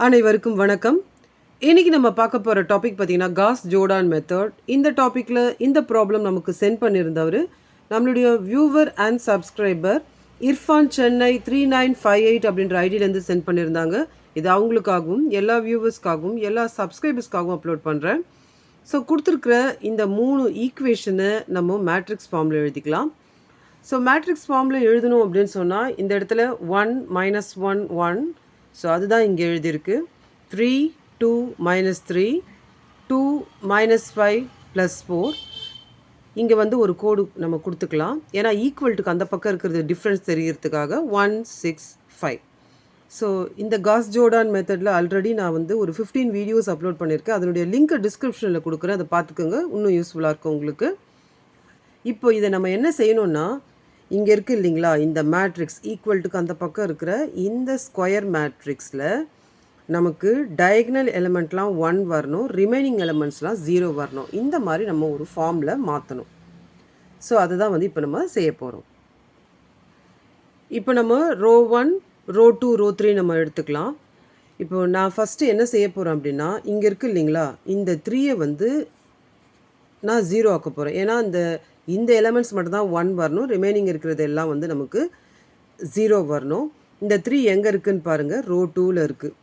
அனைவருக்கும் வணக்கம். இன்னைக்கு நம்ம பார்க்க போகிற டாபிக் பார்த்தீங்கன்னா காஸ் ஜோர்டான் மெத்தட். இந்த டாப்பிக்கில் இந்த ப்ராப்ளம் நமக்கு சென்ட் பண்ணியிருந்தவர் நம்மளுடைய viewer and subscriber Irfan Chennai 3958 அப்படின்ற ஐடியிலேருந்து சென்ட் பண்ணியிருந்தாங்க. இது அவங்களுக்காகவும் எல்லா வியூவர்ஸ்க்காகவும் எல்லா சப்ஸ்கிரைபர்ஸ்க்காகவும் அப்லோட் பண்ணுறேன். ஸோ கொடுத்துருக்குற இந்த 3 ஈக்குவேஷனை நம்ம மேட்ரிக்ஸ் ஃபார்மில் எழுதிக்கலாம். ஸோ மேட்ரிக்ஸ் ஃபார்மில் எழுதணும் அப்படின்னு சொன்னால் இந்த இடத்துல 1 - 1 1. ஸோ அதுதான் இங்கே எழுதியிருக்கு. 3 2 -3 2 -5 +4. இங்கே வந்து ஒரு கோடு நம்ம கொடுத்துக்கலாம். ஏன்னா ஈக்குவல்ட்டுக்கு அந்த பக்கம் இருக்கிறது டிஃப்ரென்ஸ் தெரியறதுக்காக 1 6 5. ஸோ இந்த காஸ் ஜோர்டான் மெத்தடில் ஆல்ரெடி நான் வந்து ஒரு 15 வீடியோஸ் அப்லோட் பண்ணியிருக்கேன். அதனுடைய லிங்க்கை டிஸ்கிரிப்ஷனில் கொடுக்குறேன். அதை பார்த்துக்கோங்க, இன்னும் யூஸ்ஃபுல்லாக இருக்கும் உங்களுக்கு. இப்போ இதை நம்ம என்ன செய்யணும்னா, இங்கே இருக்குது இல்லைங்களா, இந்த மேட்ரிக்ஸ் ஈக்குவல்ட்டுக்கு அந்த பக்கம் இருக்கிற இந்த ஸ்கொயர் மேட்ரிக்ஸில் நமக்கு டயக்னல் எலிமெண்ட்லாம் 1 வரணும், ரிமைனிங் எலிமெண்ட்ஸ்லாம் 0 வரணும். இந்த மாதிரி நம்ம ஒரு ஃபார்மில் மாற்றணும். ஸோ அதுதான் வந்து இப்போ நம்ம செய்ய போகிறோம். இப்போ நம்ம ரோ 1 ரோ 2 ரோ 3 நம்ம எடுத்துக்கலாம். இப்போ நான் ஃபஸ்ட்டு என்ன செய்ய போகிறேன் அப்படின்னா, இங்கே இருக்குது இல்லைங்களா, இந்த 3யை வந்து நான் 0 ஆக்க போகிறேன். ஏன்னா இந்த எலமெண்ட்ஸ் மட்டும் தான் 1 வரணும், ரிமைனிங் இருக்கிறது எல்லாம் வந்து நமக்கு 0 வரணும். இந்த 3 எங்கே இருக்குதுன்னு பாருங்கள், ரோ 2ல் இருக்குது.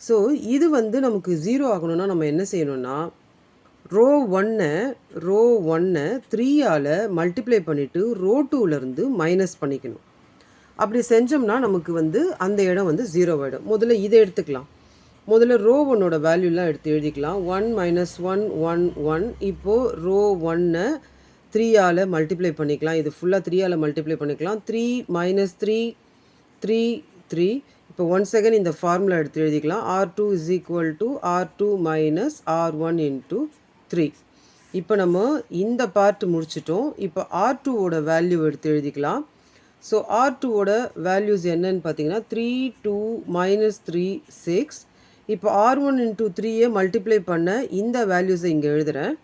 ஸோ இது வந்து நமக்கு 0 ஆகணும்னா நம்ம என்ன செய்யணும்னா, ரோ 1 3ஆல் மல்டிப்ளை பண்ணிவிட்டு ரோ 2லேருந்து மைனஸ் பண்ணிக்கணும். அப்படி செஞ்சோம்னா நமக்கு வந்து அந்த இடம் வந்து 0 ஆகிடும். முதல்ல இதை எடுத்துக்கலாம். முதல்ல ரோ 1ஓட வேல்யூலாம் எடுத்து எழுதிக்கலாம். 1 - 1 1 1. இப்போது ரோ 1 3ஆல் மல்டிப்ளை பண்ணிக்கலாம். இது ஃபுல்லாக 3ஆல் மல்டிப்ளை பண்ணிக்கலாம். 3 - 3 3 3. இப்போ ஒன் செகண்ட் இந்த ஃபார்முலா எடுத்து எழுதிக்கலாம். R2 = R2 - R1 × 3. இப்போ நம்ம இந்த பார்ட் முடிச்சிட்டோம். இப்போ R2ஓட வேல்யூ எடுத்து எழுதிக்கலாம். ஸோ R2ஓட வேல்யூஸ் என்னன்னு பார்த்தீங்கன்னா 3 2 - 3 6. இப்போ R1 × 3யை மல்டிப்ளை பண்ண இந்த வேல்யூஸை இங்கே எழுதுகிறேன்.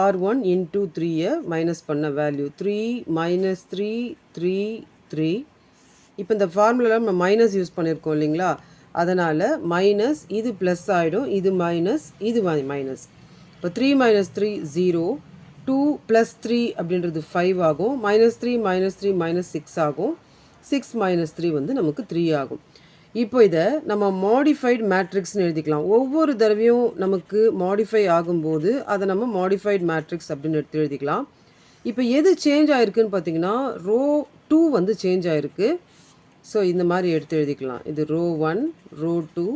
R1 × 3யை மைனஸ் பண்ண வேல்யூ 3 - 3 3 3. இப்போ இந்த ஃபார்முலாவில் நம்ம மைனஸ் யூஸ் பண்ணியிருக்கோம் இல்லைங்களா, அதனால் மைனஸ் இது ப்ளஸ் ஆகிடும், இது மைனஸ் இது மைனஸ். இப்போ 3 - 3 0, 2 + 3 அப்படின்றது 5 ஆகும், -3 -3 -6 ஆகும், 6 - 3 வந்து நமக்கு 3 ஆகும். இப்போ இதை நம்ம மாடிஃபைடு மேட்ரிக்ஸ்னு எழுதிக்கலாம். ஒவ்வொரு தடவையும் நமக்கு மாடிஃபை ஆகும்போது அதை நம்ம மாடிஃபைடு மேட்ரிக்ஸ் அப்படின்னு எடுத்து எழுதிக்கலாம். இப்போ எது சேஞ்ச் ஆகிருக்குன்னு பார்த்தீங்கன்னா, ரோ 2 வந்து சேஞ்ச் ஆகிருக்கு. ஸோ இந்த மாதிரி எடுத்து எழுதிக்கலாம். இது ரோ 1 ரோ 2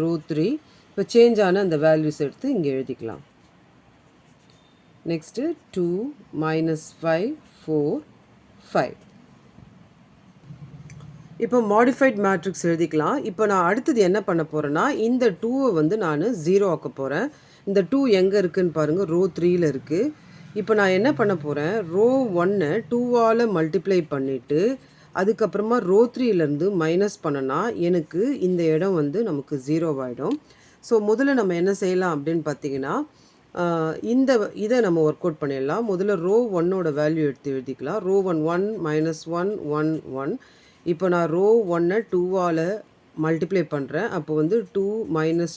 ரோ 3. இப்போ சேஞ்ச் ஆன அந்த வேல்யூஸ் எடுத்து இங்கே எழுதிக்கலாம். நெக்ஸ்ட்டு 2 - 5 4 5. இப்போ மாடிஃபைட் மேட்ரிக்ஸ் எழுதிக்கலாம். இப்போ நான் அடுத்தது என்ன பண்ண போகிறேன்னா, இந்த 2வை வந்து நான் 0 ஆக்க போகிறேன். இந்த 2 எங்கே இருக்குதுன்னு பாருங்கள், ரோ 3ல் இருக்குது. இப்போ நான் என்ன பண்ண போகிறேன், ரோ 1 2ஆல் மல்டிப்ளை பண்ணிவிட்டு அதுக்கப்புறமா ரோ 3லேருந்து மைனஸ் பண்ணனா எனக்கு இந்த இடம் வந்து நமக்கு 0 ஆகிடும். ஸோ முதல்ல நம்ம என்ன செய்யலாம் அப்படின்னு பார்த்தீங்கன்னா, இதை நம்ம ஒர்க் அவுட் பண்ணிடலாம். முதல்ல ரோ 1ஓட வேல்யூ எடுத்து எழுதிக்கலாம். ரோ 1 1 - 1 1 1. இப்போ நான் ரோ 1 2ஆல் மல்டிப்ளை பண்ணுறேன். அப்போ வந்து 2 -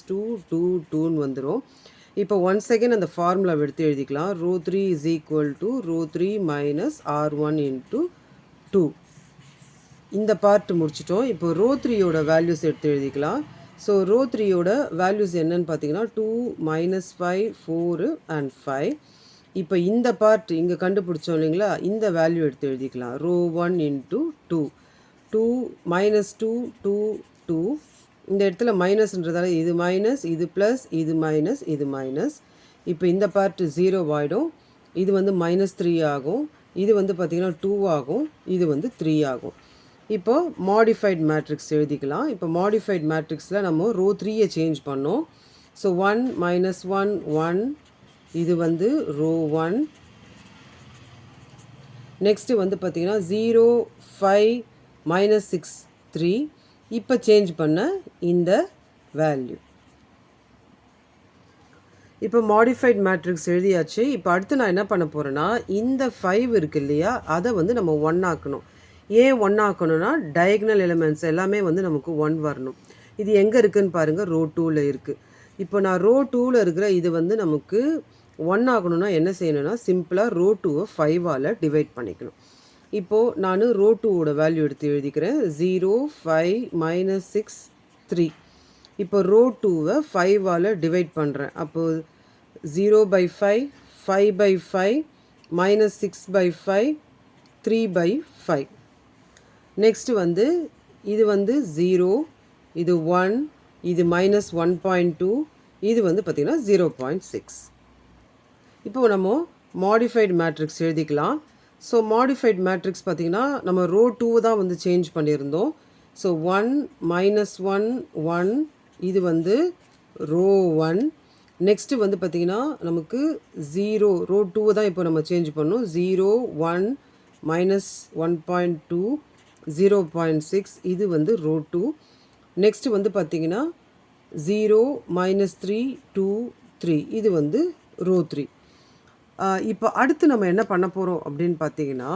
2 2 2ன்னு வந்துடும். இப்போ ஒன் செகண்ட் அந்த ஃபார்முலா எடுத்து எழுதிக்கலாம். Row 3 = row 3 - R1 × 2. இந்த பார்ட் முடிச்சிட்டோம். இப்போ ரோ 3யோட வேல்யூஸ் எடுத்து எழுதிக்கலாம். ஸோ ரோ 3யோட வேல்யூஸ் என்னன்னு பார்த்தீங்கன்னா 2 - 5 4 and 5. இப்போ இந்த பார்ட் இங்கே கண்டுபிடிச்சோம் இல்லைங்களா, இந்த வேல்யூ எடுத்து எழுதிக்கலாம். ரோ 1 × 2 2 - 2 2 2. இந்த இடத்துல மைனஸ்ன்றதால இது மைனஸ் இது ப்ளஸ் இது மைனஸ் இது மைனஸ். இப்போ இந்த பார்ட் 0 ஆகிடும். இது வந்து -3 ஆகும். இது வந்து பார்த்திங்கன்னா 2 ஆகும். இது வந்து 3 ஆகும். இப்போ மாடிஃபைட் மேட்ரிக்ஸ் எழுதிக்கலாம். இப்போ மாடிஃபைட் மேட்ரிக்ஸில் நம்ம ரோ 3யை சேஞ்ச் பண்ணோம். ஸோ 1 - 1 1. இது வந்து ரோ 1. நெக்ஸ்ட்டு வந்து பார்த்திங்கன்னா 0 5 -6 3. இப்போ சேஞ்ச் பண்ண இந்த வேல்யூ. இப்போ மாடிஃபைட் மேட்ரிக்ஸ் எழுதியாச்சு. இப்போ அடுத்து நான் என்ன பண்ண போகிறேன்னா, இந்த 5 இருக்குது இல்லையா, அதை வந்து நம்ம 1 ஆக்கணும். ஏன் 1 ஆக்கணும்னா, டயக்னல் எலிமெண்ட்ஸ் எல்லாமே வந்து நமக்கு 1 வரணும். இது எங்கே இருக்குதுன்னு பாருங்கள், ரோ 2ல் இருக்குது. இப்போ நான் ரோ 2ல் இருக்கிற இது வந்து நமக்கு 1 ஆகணும்னா என்ன செய்யணும்னா, சிம்பிளாக ரோ 2வை 5ஆல் டிவைட் பண்ணிக்கணும். இப்போது நான் ரோ 2வோட வேல்யூ எடுத்து எழுதிக்கிறேன். 0, 5, -6, 3. இப்போ ரோ 2வை 5ஆல் டிவைட் பண்ணுறேன். அப்போது 0/5, 5/5, -6/5, 3/5. நெக்ஸ்ட்டு வந்து இது வந்து 0, இது 1, இது -1.2, இது வந்து பார்த்திங்கன்னா 0.6. இப்போது நம்ம மாடிஃபைடு மேட்ரிக்ஸ் எழுதிக்கலாம். ஸோ மாடிஃபைடு மேட்ரிக்ஸ் பார்த்திங்கன்னா நம்ம ரோ 2 தான் வந்து சேஞ்ச் பண்ணியிருந்தோம். ஸோ 1, -1, 1, இது வந்து ரோ 1. நெக்ஸ்ட்டு வந்து பார்த்திங்கன்னா நமக்கு 0, ரோ 2 தான் இப்போ நம்ம சேஞ்ச் பண்ணோம். 0, 1, -1.2, 0.6, இது வந்து ரோ 2. நெக்ஸ்ட்டு வந்து பார்த்திங்கன்னா 0, -3, 2, 3, இது வந்து ரோ 3. இப்போ அடுத்து நம்ம என்ன பண்ண போகிறோம் அப்படின்னு பார்த்தீங்கன்னா,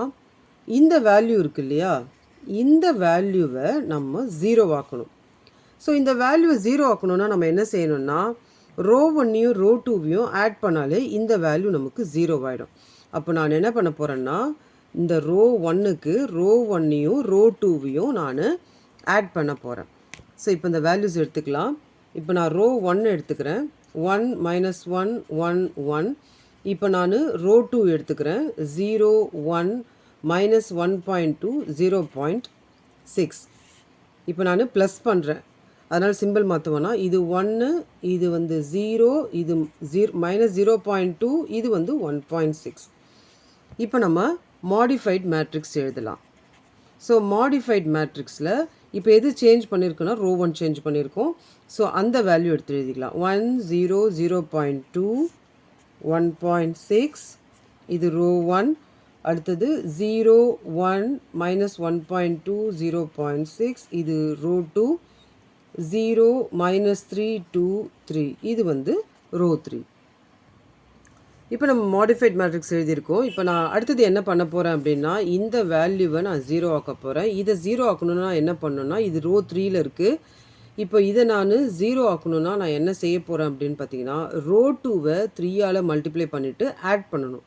இந்த வேல்யூ இருக்குது இல்லையா, இந்த வேல்யூவை நம்ம 0 ஆக்கணும். ஸோ இந்த வேல்யூவை 0 ஆக்கணும்னா நம்ம என்ன செய்யணும்னா, ரோ 1ஐயும் ரோ 2வையும் ஆட் பண்ணாலே இந்த வேல்யூ நமக்கு 0 ஆகிடும். அப்போ நான் என்ன பண்ண போகிறேன்னா, இந்த ரோ 1க்கு ரோ 1ஐயும் ரோ 2வையும் நான் ஆட் பண்ண போகிறேன். ஸோ இப்போ இந்த வேல்யூஸ் எடுத்துக்கலாம். இப்போ நான் ரோ 1 எடுத்துக்கிறேன். 1, -1, 1, 1. இப்போ நான் ரோ 2 எடுத்துக்கிறேன். 0, 1, -1.2, 0.6. இப்போ நான் ப்ளஸ் பண்ணுறேன். அதனால் சிம்பிள் மாற்றுவேன்னா, இது 1, இது வந்து 0, இது -0.2, இது வந்து 1.6. இப்போ நம்ம மாடிஃபைட் மேட்ரிக்ஸ் எழுதலாம். ஸோ மாடிஃபைட் மேட்ரிக்ஸில் இப்போ எது சேஞ்ச் பண்ணியிருக்கோன்னா, ரோ 1 சேஞ்ச் பண்ணியிருக்கோம். ஸோ அந்த வேல்யூ எடுத்து எழுதிக்கலாம். 1, 0, 0.2, 1.6, இது ரோ 1. அடுத்தது 0, 1, -1.2, 0.6, இது ரோ 2. 0, -3, 2, 3, இது வந்து ரோ 3. இப்போ நம்ம மாடிஃபைட் மேட்ரிக்ஸ் எழுதியிருக்கோம். இப்போ நான் அடுத்தது என்ன பண்ண போகிறேன் அப்படின்னா, இந்த வேல்யூவை நான் 0 ஆக்க போகிறேன். இதை 0 ஆக்கணும்னா என்ன பண்ணணும்னா, இது ரோ 3ல் இருக்குது. இப்போ இதை நான் 0 ஆக்கணும்னா நான் என்ன செய்ய போகிறேன் அப்படின்னு பார்த்தீங்கன்னா, ரோ 2வை 3ஆல் மல்டிப்ளை பண்ணிவிட்டு ஆட் பண்ணணும்.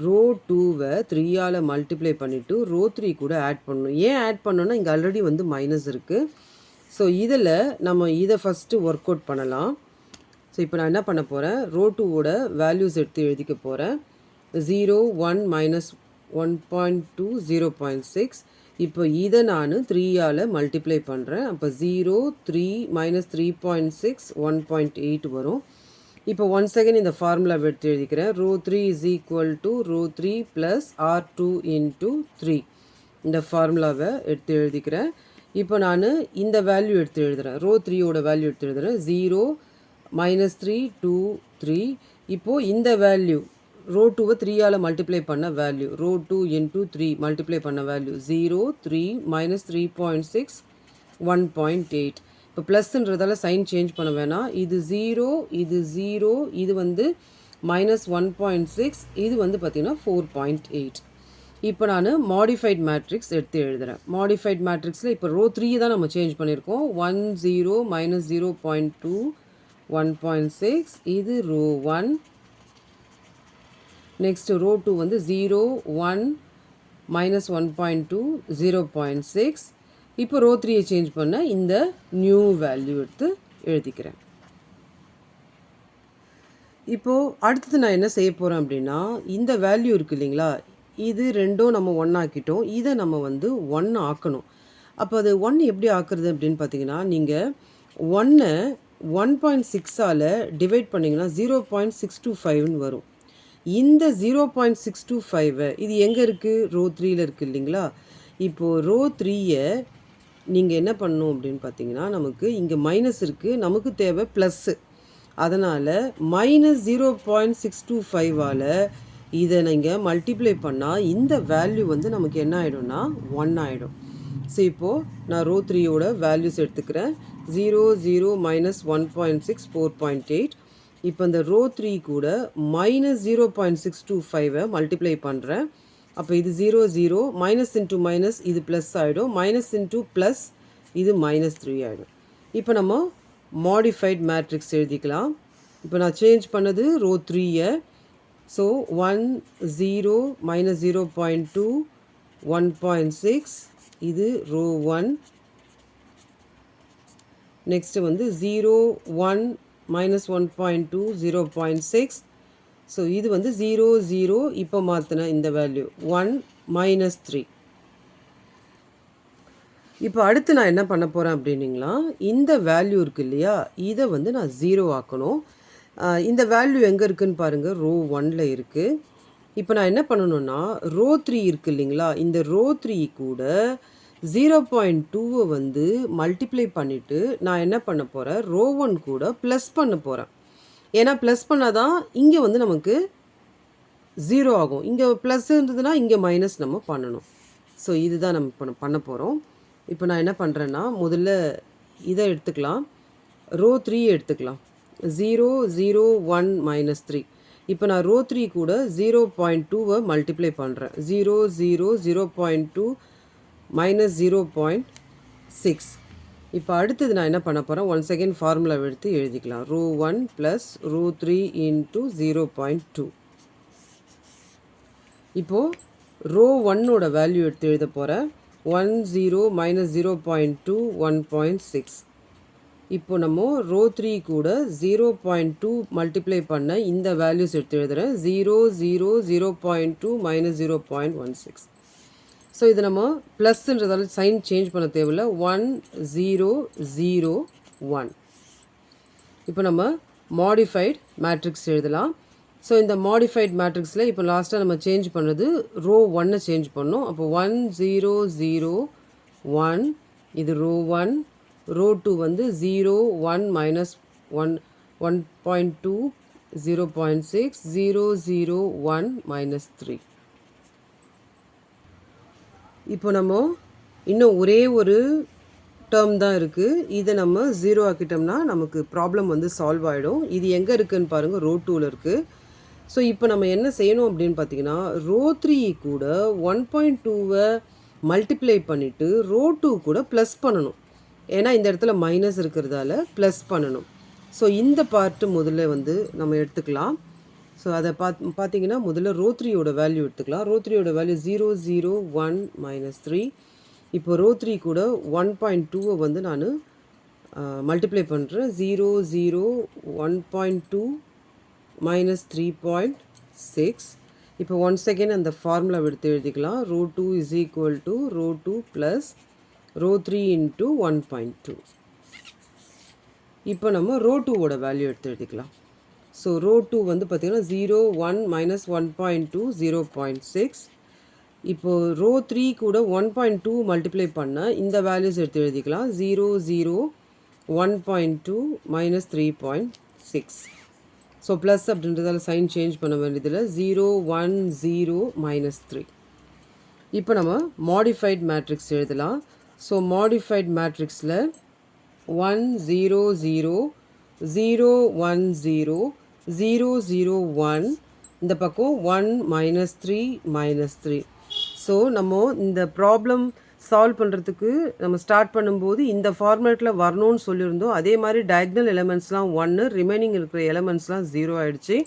ரோ 2வை 3ஆல் மல்டிப்ளை பண்ணிவிட்டு ரோ 3 கூட ஆட் பண்ணணும். ஏன் ஆட் பண்ணணும்னா, இங்கே ஆல்ரெடி வந்து மைனஸ் இருக்குது. ஸோ இதில் நம்ம இதை ஃபஸ்ட்டு ஒர்க் அவுட் பண்ணலாம். ஸோ இப்போ நான் என்ன பண்ண போகிறேன், ரோ 2வோட வேல்யூஸ் எடுத்து எழுதிக்க போகிறேன். 0, 1, -1.2, 0.6. இப்போ இதை நான் 3ஆல் மல்டிப்ளை பண்ணுறேன். அப்போ 0, 3, -3.6, 1.8 வரும். இப்போ ஒன்ஸ் அகைன் இந்த ஃபார்முலாவை எடுத்து எழுதிக்கிறேன். Row 3 is equal to row 3 plus R2 into 3. இந்த ஃபார்முலாவை எடுத்து எழுதிக்கிறேன். இப்போ நான் இந்த வேல்யூ எடுத்து எழுதுகிறேன். ரோ 3யோட வேல்யூ எடுத்து எழுதுகிறேன். 0, -3, 2, 3. இப்போது இந்த வேல்யூ ரோ 2வை 3ஆல் மல்டிப்ளை பண்ண வேல்யூ, ரோ 2 இன்ட்டு 3 மல்டிப்ளை பண்ண வேல்யூ 0, 3, -3.6, 1.8. இப்போ ப்ளஸ்ன்றதால சைன் சேஞ்ச் பண்ண வேணாம். இது 0, இது 0, இது வந்து -1.6, இது வந்து பார்த்திங்கன்னா 4.8. இப்போ நான் மாடிஃபைட் மேட்ரிக்ஸ் எடுத்து எழுதுகிறேன். மாடிஃபைட் மேட்ரிக்ஸில் இப்போ ரோ 3 தான் நம்ம சேஞ்ச் பண்ணியிருக்கோம். 1, 0, -0.2, 1.6, இது ரோ 1. நெக்ஸ்ட்டு ரோ 2 வந்து 0, 1, -1.2, 0.6. இப்போ ரோ 3யை சேஞ்ச் பண்ண இந்த நியூ வேல்யூ எடுத்து எழுதிக்கிறேன். இப்போது அடுத்தது நான் என்ன செய்ய போகிறேன் அப்படின்னா, இந்த வேல்யூ இருக்குது இல்லைங்களா, இது ரெண்டும் நம்ம 1 ஆக்கிட்டோம். இதை நம்ம வந்து 1 ஆக்கணும். அப்போ அது 1 எப்படி ஆக்குறது அப்படின்னு பார்த்தீங்கன்னா, நீங்கள் 1ஐ 1.6ஆல் டிவைட் பண்ணிங்கன்னா 0.625ன்னு வரும். இந்த 0.625 இது எங்கே இருக்குது, ரோ 3ல் இருக்குது இல்லைங்களா. இப்போது ரோ 3யை நீங்கள் என்ன பண்ணணும் அப்படின்னு பார்த்தீங்கன்னா, நமக்கு இங்கே மைனஸ் இருக்குது, நமக்கு தேவை ப்ளஸ்ஸு. அதனால் -0.625ஆல் இதை நீங்கள் மல்டிப்ளை பண்ணால் இந்த வேல்யூ வந்து நமக்கு என்ன ஆகிடும்னா 1 ஆகிடும். ஸோ இப்போது நான் ரோ 3யோட வேல்யூஸ் எடுத்துக்கிறேன். 0, 0, -1.6, 4.8. இப்போ இந்த ரோ 3 கூட -0.625 மல்டிப்ளை பண்ணுறேன். அப்போ இது 0, 0, மைனஸ் இன்ட்டு மைனஸ் இது ப்ளஸ் ஆகிடும், மைனஸ் இன்ட்டு ப்ளஸ் இது -3 ஆகிடும். இப்போ நம்ம மாடிஃபைட் மேட்ரிக்ஸ் எழுதிக்கலாம். இப்போ நான் சேஞ்ச் பண்ணது ரோ 3. ஸோ 1 0 மைனஸ் 0.2 1.6 இது ரோ 1. நெக்ஸ்ட்டு வந்து 0 1 மைனஸ் 1.2 0.6. ஸோ இது வந்து 0 0 இப்போ மாற்றின இந்த வேல்யூ 1 மைனஸ் 3. இப்போ அடுத்து நான் என்ன பண்ண போகிறேன் அப்படின்னிங்களா, இந்த வேல்யூ இருக்குது இல்லையா, இதை வந்து நான் 0 ஆக்கணும். இந்த வேல்யூ எங்கே இருக்குதுன்னு பாருங்கள், ரோ 1ல் இருக்குது. இப்போ நான் என்ன பண்ணணும்னா ரோ 3 இருக்குது இல்லைங்களா, இந்த ரோ 3 கூட 0.2 வந்து மல்டிப்ளை பண்ணிவிட்டு நான் என்ன பண்ண போகிறேன், ரோ 1 கூட ப்ளஸ் பண்ண போகிறேன். ஏன்னா ப்ளஸ் பண்ணால் தான் இங்கே வந்து நமக்கு 0 ஆகும். இங்கே ப்ளஸ் இருந்ததுன்னா இங்கே மைனஸ் நம்ம பண்ணணும். ஸோ இதுதான் நம்ம பண்ண போகிறோம். இப்போ நான் என்ன பண்ணுறேன்னா முதல்ல இதை எடுத்துக்கலாம், ரோ 3 எடுத்துக்கலாம். 0 0 1 மைனஸ் 3. இப்போ நான் ரோ 3 கூட 0.2 மல்டிப்ளை பண்ணுறேன். 0 0 0.2 மைனஸ் 0.6. இப்போ அடுத்தது நான் என்ன பண்ண போகிறேன், ஒன் செகண்ட் ஃபார்முலா எடுத்து எழுதிக்கலாம். Row 1 plus row 3 into 0.2. இப்போது ரோ 1ஓட வேல்யூ எடுத்து எழுத போகிறேன். 1 0 மைனஸ் 0.2 1.6. இப்போ நம்ம ரோ 3 கூட 0.2 மல்டிப்ளை பண்ண இந்த வேல்யூஸ் எடுத்து எழுதுகிறேன். 0 0 0.2 மைனஸ் 0.16. ஸோ இது நம்ம ப்ளஸ்ன்றதால சைன் சேஞ்ச் பண்ண தேவையில்லை. 1 0 0 1. இப்போ நம்ம மாடிஃபைட் மேட்ரிக்ஸ் எழுதலாம். ஸோ இந்த மாடிஃபைட் மேட்ரிக்ஸில் இப்போ லாஸ்ட்டாக நம்ம சேஞ்ச் பண்ணுறது ரோ 1 சேஞ்ச் பண்ணோம். அப்போ 1 0 0 1 இது ரோ 1. ரோ 2 வந்து 0 1 மைனஸ் 1 1.2 0.6 0 0 1 மைனஸ் 3. இப்போ நம்ம இன்னும் ஒரே ஒரு டேர்ம் தான் இருக்குது. இதை நம்ம 0 ஆக்கிட்டோம்னா நமக்கு ப்ராப்ளம் வந்து சால்வ் ஆகிடும். இது எங்கே இருக்குதுன்னு பாருங்கள், ரோ 2ல் இருக்குது. ஸோ இப்போ நம்ம என்ன செய்யணும் அப்படின்னு பார்த்தீங்கன்னா, ரோ 3 கூட 1.2 மல்டிப்ளை பண்ணிவிட்டு ரோ 2 கூட ப்ளஸ் பண்ணணும். ஏன்னா இந்த இடத்துல மைனஸ் இருக்கிறதால ப்ளஸ் பண்ணணும். ஸோ இந்த பார்ட்டு முதல்ல வந்து நம்ம எடுத்துக்கலாம். ஸோ அதை பார்த்தீங்கன்னா முதல்ல ரோ 3யோட வேல்யூ எடுத்துக்கலாம். ரோ 3யோட வேல்யூ 0 0 1 மைனஸ் 3. இப்போ ரோ 3 கூட 1.2 வந்து நான் மல்டிப்ளை பண்ணுறேன். 0 0 1.2 மைனஸ் 3.6. இப்போ ஒன்ஸ் அகெயின் அந்த ஃபார்முலா எடுத்து எழுதிக்கலாம். Row 2 is equal to row 2 plus row 3 into 1.2. இப்போ நம்ம ரோ 2ஓட வேல்யூ எடுத்து எழுதிக்கலாம். ஸோ ரோ 2 வந்து பார்த்திங்கன்னா 0 1 மைனஸ் 1.2 0.6. இப்போது ரோ 3 கூட 1.2 மல்டிப்ளை பண்ண இந்த வேல்யூஸ் எடுத்து எழுதிக்கலாம். 0 0 1.2 மைனஸ் 3.6. ஸோ ப்ளஸ் அப்படின்றதால சைன் சேஞ்ச் பண்ண வேண்டியதில் 0 1 0 மைனஸ் 3. இப்போ நம்ம மாடிஃபைட் மேட்ரிக்ஸ் எழுதலாம். ஸோ மாடிஃபைட் மேட்ரிக்ஸில் 1 0 0 0 1 0 0 0 1 இந்த பக்கம் 1 மைனஸ் 3 மைனஸ் 3. ஸோ நம்ம இந்த ப்ராப்ளம் சால்வ் பண்ணுறதுக்கு நம்ம ஸ்டார்ட் பண்ணும்போது இந்த ஃபார்மேட்டில் வரணும்னு சொல்லியிருந்தோம். அதே மாதிரி டயக்னல் எலமெண்ட்ஸ்லாம் 1, ரிமைனிங் இருக்கிற எலமெண்ட்ஸ்லாம் 0 ஆகிடுச்சு.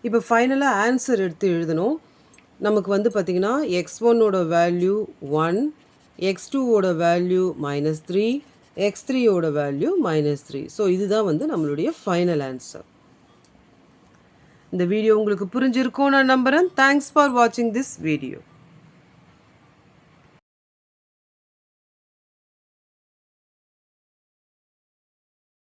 இப்போ ஃபைனலாக ஆன்சர் எடுத்து எழுதணும். நமக்கு வந்து பார்த்திங்கன்னா x1ஓட வேல்யூ 1, x2ஓட வேல்யூ மைனஸ் 3, x3ஓட வேல்யூ மைனஸ் 3. ஸோ இதுதான் வந்து நம்மளுடைய ஃபைனல் ஆன்சர். இந்த வீடியோ உங்களுக்கு புரிஞ்சிருக்கும் நான் நம்புகிறேன். தேங்க்ஸ் ஃபார் வாட்சிங் திஸ் வீடியோ.